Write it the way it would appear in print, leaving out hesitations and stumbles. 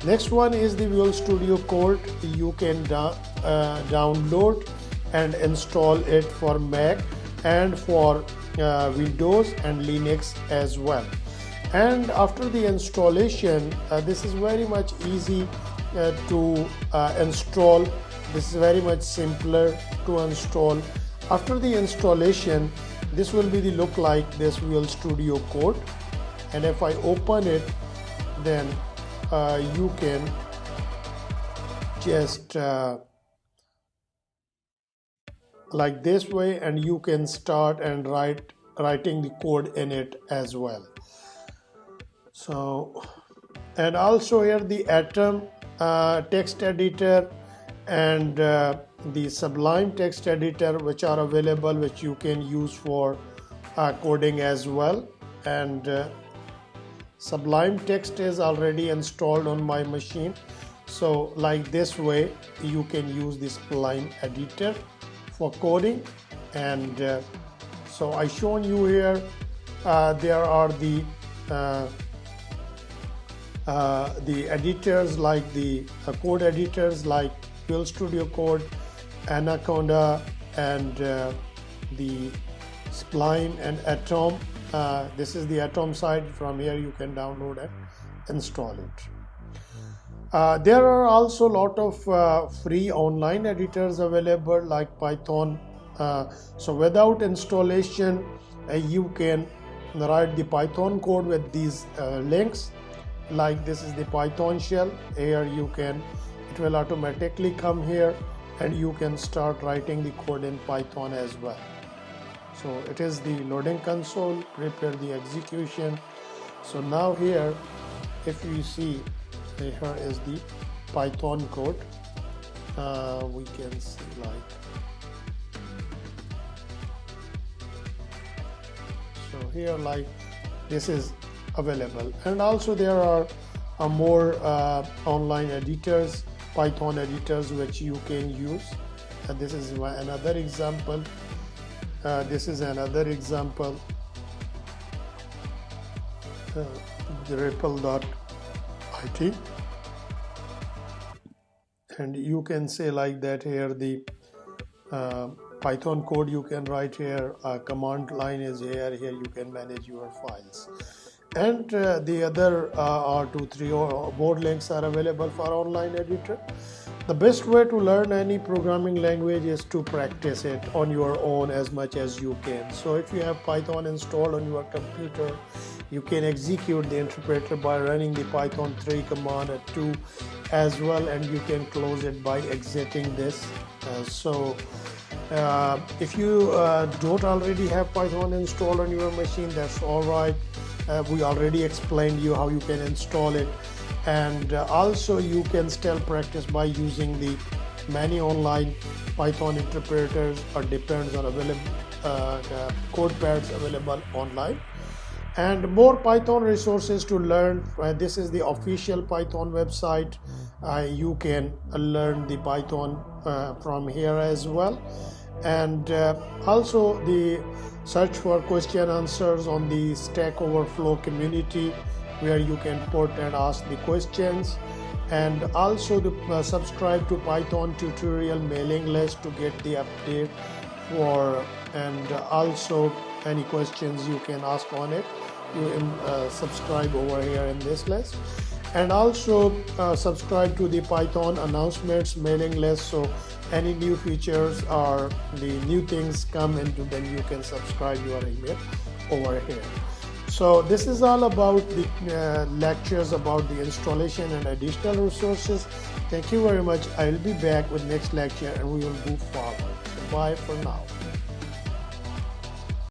Next one is the Visual Studio Code. You can download and install it for Mac and for Windows and Linux as well. And after the installation, this is very much easy to install. This is very much simpler to install. After the installation, this will be the look like this Visual Studio Code, and if I open it, then you can just like this way, and you can start and writing the code in it as well. So, and also here the Atom text editor and the Sublime text editor, which are available, which you can use for coding as well. And Sublime text is already installed on my machine, so like this way you can use the Sublime editor for coding. And so I shown you here there are the editors, like the code editors like Visual Studio Code, Anaconda, and the Sublime and Atom. This is the Atom side. From here you can download and install it. There are also a lot of free online editors available like Python. So without installation, you can write the Python code with these links. Like this is the Python shell. Here it will automatically come here, and you can start writing the code in Python as well. So it is the loading console, prepare the execution. So now here, if you see, here is the Python code. We can see like, so here like this is available. And also there are more online editors, Python editors, which you can use. This is another example. This is another example, the ripple.it, and you can say like that here the Python code you can write here, command line is here you can manage your files. And the other or 2, 3 or more links are available for online editor. The best way to learn any programming language is to practice it on your own as much as you can. So if you have Python installed on your computer, you can execute the interpreter by running the Python 3 command at 2 as well, and you can close it by exiting this. If you don't already have Python installed on your machine, that's all right. We already explained you how you can install it, and also you can still practice by using the many online Python interpreters, or depends on available code pads available online. And more Python resources to learn. This is the official Python website. You can learn the Python from here as well. And also the search for question answers on the Stack Overflow community, where you can put and ask the questions. And also subscribe to Python tutorial mailing list to get the update for, and also any questions you can ask on it. You can subscribe over here in this list. And also subscribe to the Python announcements mailing list, so any new features or the new things come into, then you can subscribe your email over here. So this is all about the lectures about the installation and additional resources. Thank you very much. I will be back with next lecture and we will move forward. Bye for now.